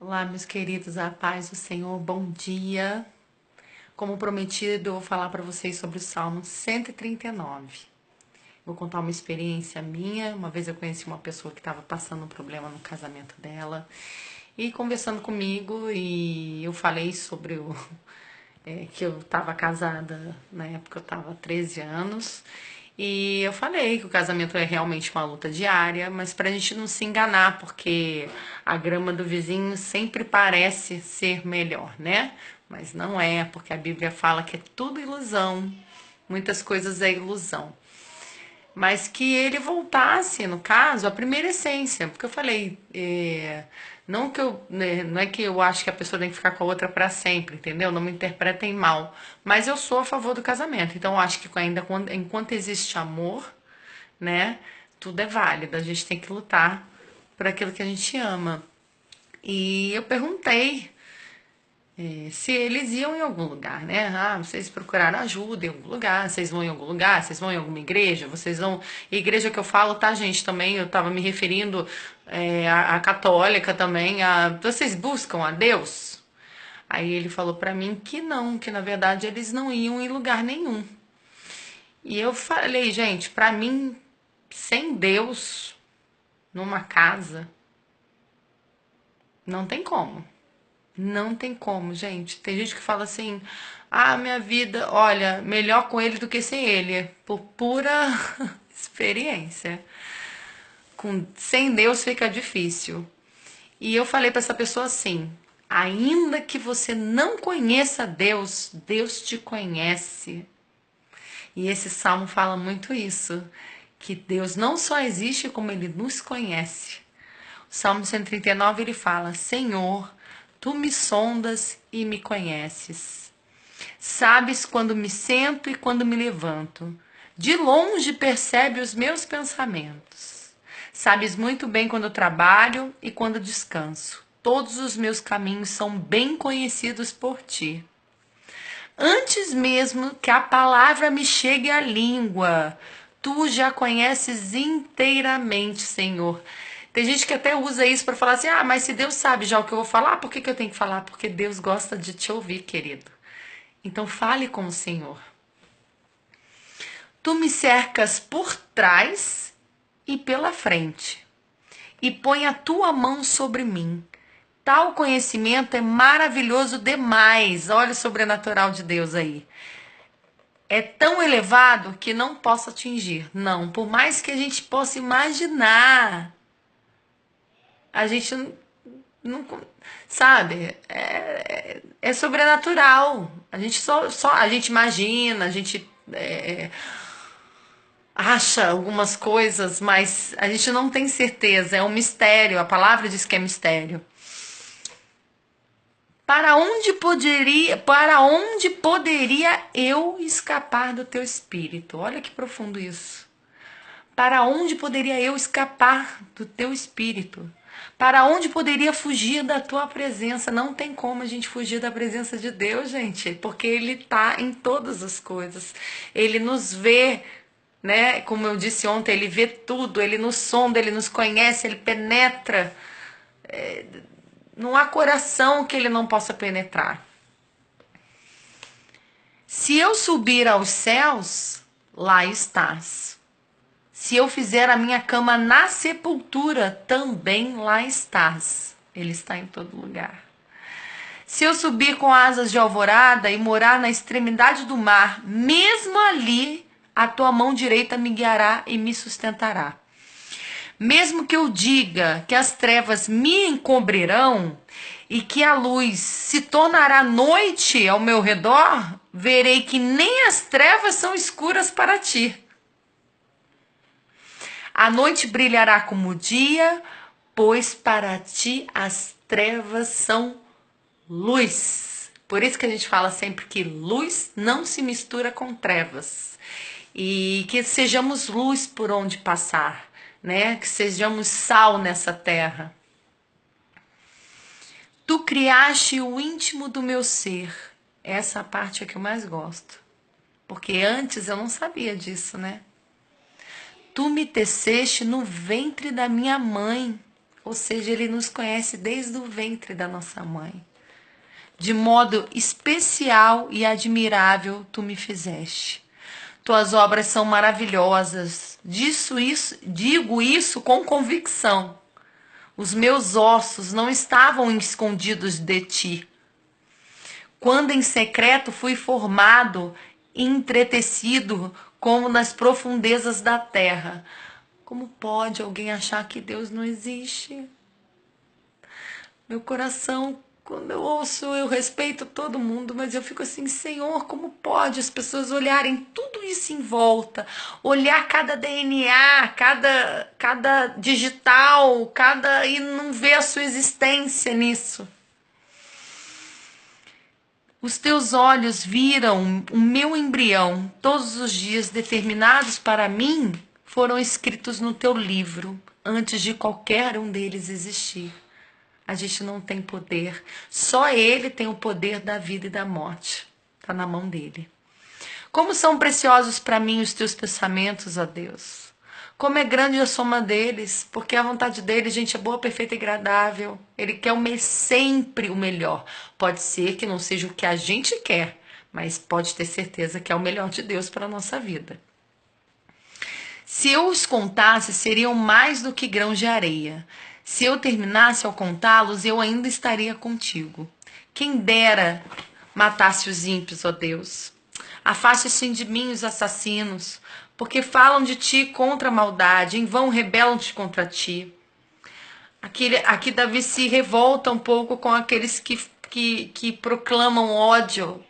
Olá, meus queridos, a paz do Senhor, bom dia. Como prometido, eu vou falar para vocês sobre o Salmo 139. Vou contar uma experiência minha. Uma vez eu conheci uma pessoa que estava passando um problema no casamento dela e conversando comigo, e eu falei sobre que eu estava casada, na época eu estava há 13 anos, e eu falei que o casamento é realmente uma luta diária, mas pra gente não se enganar, porque a grama do vizinho sempre parece ser melhor, né? Mas não é, porque a Bíblia fala que é tudo ilusão, muitas coisas é ilusão, mas que ele voltasse, no caso, à primeira essência, porque eu falei, não que eu, né, não é que eu acho que a pessoa tem que ficar com a outra para sempre, entendeu? Não me interpretem mal, mas eu sou a favor do casamento, então eu acho que ainda enquanto existe amor, né, tudo é válido, a gente tem que lutar por aquilo que a gente ama. E eu perguntei se eles iam em algum lugar, né? Ah, vocês procuraram ajuda em algum lugar, vocês vão em algum lugar, vocês vão em alguma igreja, vocês vão. Igreja que eu falo, tá, gente? Também eu tava me referindo à católica também. Vocês buscam a Deus? Aí ele falou pra mim que não, que na verdade eles não iam em lugar nenhum. E eu falei, gente, pra mim, sem Deus numa casa, não tem como. Não tem como, gente. Tem gente que fala assim: ah, minha vida, olha, melhor com ele do que sem ele. Por pura experiência. Sem Deus fica difícil. E eu falei para essa pessoa assim: ainda que você não conheça Deus, Deus te conhece. E esse salmo fala muito isso, que Deus não só existe, como ele nos conhece. O Salmo 139 ele fala: Senhor, tu me sondas e me conheces. Sabes quando me sento e quando me levanto. De longe percebe os meus pensamentos. Sabes muito bem quando trabalho e quando descanso. Todos os meus caminhos são bem conhecidos por ti. Antes mesmo que a palavra me chegue à língua, tu já conheces inteiramente, Senhor. Tem gente que até usa isso para falar assim: ah, mas se Deus sabe já o que eu vou falar, por que eu tenho que falar? Porque Deus gosta de te ouvir, querido. Então fale com o Senhor. Tu me cercas por trás e pela frente, e põe a tua mão sobre mim. Tal conhecimento é maravilhoso demais. Olha o sobrenatural de Deus aí. É tão elevado que não posso atingir. Não, por mais que a gente possa imaginar, a gente não sabe, é sobrenatural. A gente só a gente imagina, a gente acha algumas coisas, mas a gente não tem certeza. É um mistério. A palavra diz que é mistério. Para onde poderia eu escapar do teu espírito? Olha que profundo isso. Para onde poderia eu escapar do teu espírito? Para onde poderia fugir da tua presença? Não tem como a gente fugir da presença de Deus, gente, porque Ele está em todas as coisas. Ele nos vê, né? Como eu disse ontem, Ele vê tudo, Ele nos sonda, Ele nos conhece, Ele penetra. Não há coração que Ele não possa penetrar. Se eu subir aos céus, lá estás. Se eu fizer a minha cama na sepultura, também lá estás. Ele está em todo lugar. Se eu subir com asas de alvorada e morar na extremidade do mar, mesmo ali a tua mão direita me guiará e me sustentará. Mesmo que eu diga que as trevas me encobrirão e que a luz se tornará noite ao meu redor, verei que nem as trevas são escuras para ti. A noite brilhará como o dia, pois para ti as trevas são luz. Por isso que a gente fala sempre que luz não se mistura com trevas. E que sejamos luz por onde passar, né? Que sejamos sal nessa terra. Tu criaste o íntimo do meu ser. Essa parte é que eu mais gosto. Porque antes eu não sabia disso, né? Tu me teceste no ventre da minha mãe. Ou seja, Ele nos conhece desde o ventre da nossa mãe. De modo especial e admirável tu me fizeste. Tuas obras são maravilhosas. Digo isso com convicção. Os meus ossos não estavam escondidos de ti. Quando em secreto fui formado e entretecido como nas profundezas da terra. Como pode alguém achar que Deus não existe? Meu coração, quando eu ouço, eu respeito todo mundo, mas eu fico assim, Senhor, como pode as pessoas olharem tudo isso em volta, olhar cada DNA, cada digital, e não ver a sua existência nisso? Os teus olhos viram o meu embrião, todos os dias determinados para mim foram escritos no teu livro, antes de qualquer um deles existir. A gente não tem poder, só Ele tem o poder da vida e da morte, está na mão dele. Como são preciosos para mim os teus pensamentos, ó Deus. Como é grande a soma deles, porque a vontade dele, gente, é boa, perfeita e agradável. Ele quer sempre o melhor. Pode ser que não seja o que a gente quer, mas pode ter certeza que é o melhor de Deus para a nossa vida. Se eu os contasse, seriam mais do que grãos de areia. Se eu terminasse ao contá-los, eu ainda estaria contigo. Quem dera matasse os ímpios, ó Deus. Afaste-se de mim os assassinos, porque falam de ti contra a maldade, em vão rebelam-te contra ti. Aqui Davi se revolta um pouco com aqueles que proclamam ódio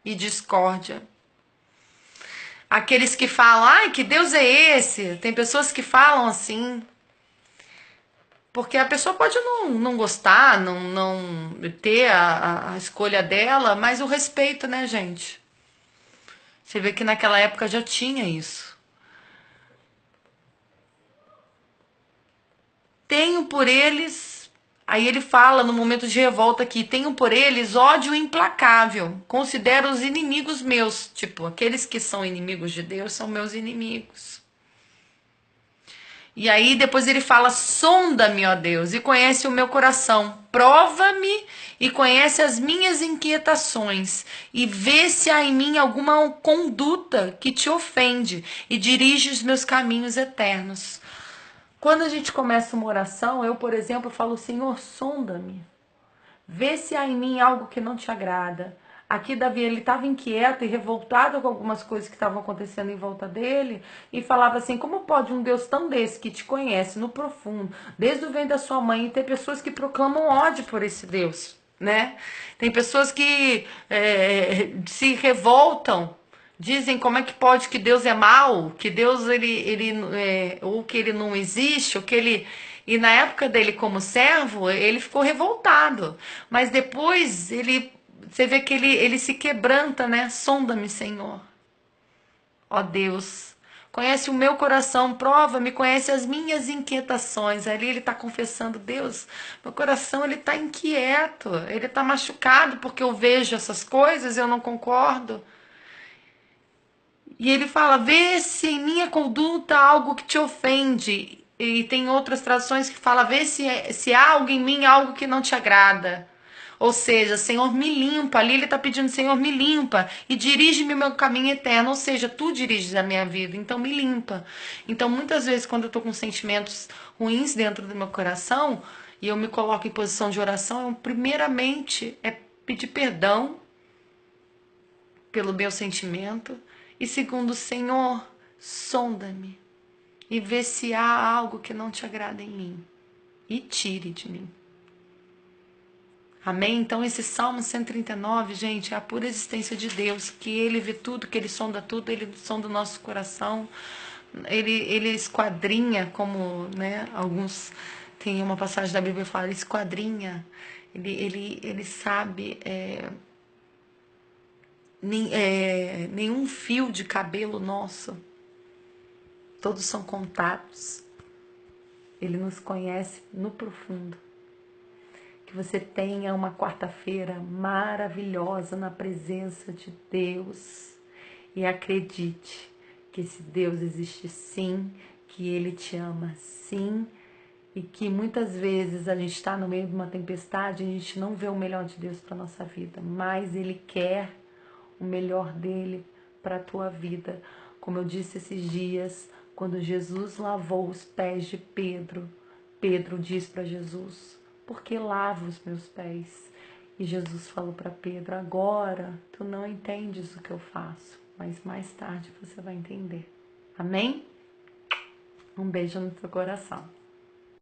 e discórdia. Aqueles que falam, ai, que Deus é esse? Tem pessoas que falam assim. Porque a pessoa pode não gostar, não ter a escolha dela, mas o respeito, né, gente? Você vê que naquela época já tinha isso. Tenho por eles, aí ele fala no momento de revolta aqui, tenho por eles ódio implacável, considero os inimigos meus, tipo, aqueles que são inimigos de Deus são meus inimigos. E aí depois ele fala, sonda-me, ó Deus, e conhece o meu coração, prova-me e conhece as minhas inquietações, e vê se há em mim alguma conduta que te ofende, e dirige os meus caminhos eternos. Quando a gente começa uma oração, eu, por exemplo, falo, Senhor, sonda-me. Vê se há em mim algo que não te agrada. Aqui Davi, ele estava inquieto e revoltado com algumas coisas que estavam acontecendo em volta dele e falava assim, como pode um Deus tão desse que te conhece no profundo, desde o ventre da sua mãe, e ter pessoas que proclamam ódio por esse Deus, né? Tem pessoas que se revoltam, dizem como é que pode que Deus é mau, que Deus ou que ele não existe, ou que ele... E na época dele como servo, ele ficou revoltado. Mas depois você vê que ele se quebranta, né? Sonda-me, Senhor. Ó Deus, conhece o meu coração, prova-me, conhece as minhas inquietações. Ali ele está confessando, Deus, meu coração ele está inquieto, ele está machucado porque eu vejo essas coisas, eu não concordo. E ele fala, vê se em minha conduta há algo que te ofende. E tem outras traduções que fala, vê se há algo em mim, algo que não te agrada. Ou seja, Senhor, me limpa. Ali ele está pedindo, Senhor, me limpa. E dirige-me o meu caminho eterno. Ou seja, tu diriges a minha vida, então me limpa. Então, muitas vezes, quando eu estou com sentimentos ruins dentro do meu coração, e eu me coloco em posição de oração, primeiramente, é pedir perdão pelo meu sentimento. E segundo, Senhor, sonda-me e vê se há algo que não te agrada em mim e tire de mim. Amém? Então esse Salmo 139, gente, é a pura existência de Deus, que Ele vê tudo, que Ele sonda tudo, Ele sonda o nosso coração, Ele esquadrinha, como, né, alguns, tem uma passagem da Bíblia que fala, esquadrinha, Ele sabe... nenhum fio de cabelo nosso, todos são contados. Ele nos conhece no profundo. Que você tenha uma quarta-feira maravilhosa na presença de Deus e acredite que esse Deus existe sim, que Ele te ama sim e que muitas vezes a gente está no meio de uma tempestade e a gente não vê o melhor de Deus para nossa vida, mas Ele quer o melhor dele para a tua vida. Como eu disse esses dias, quando Jesus lavou os pés de Pedro, Pedro diz para Jesus: por que lava os meus pés? E Jesus falou para Pedro: agora tu não entendes o que eu faço, mas mais tarde você vai entender. Amém? Um beijo no teu coração.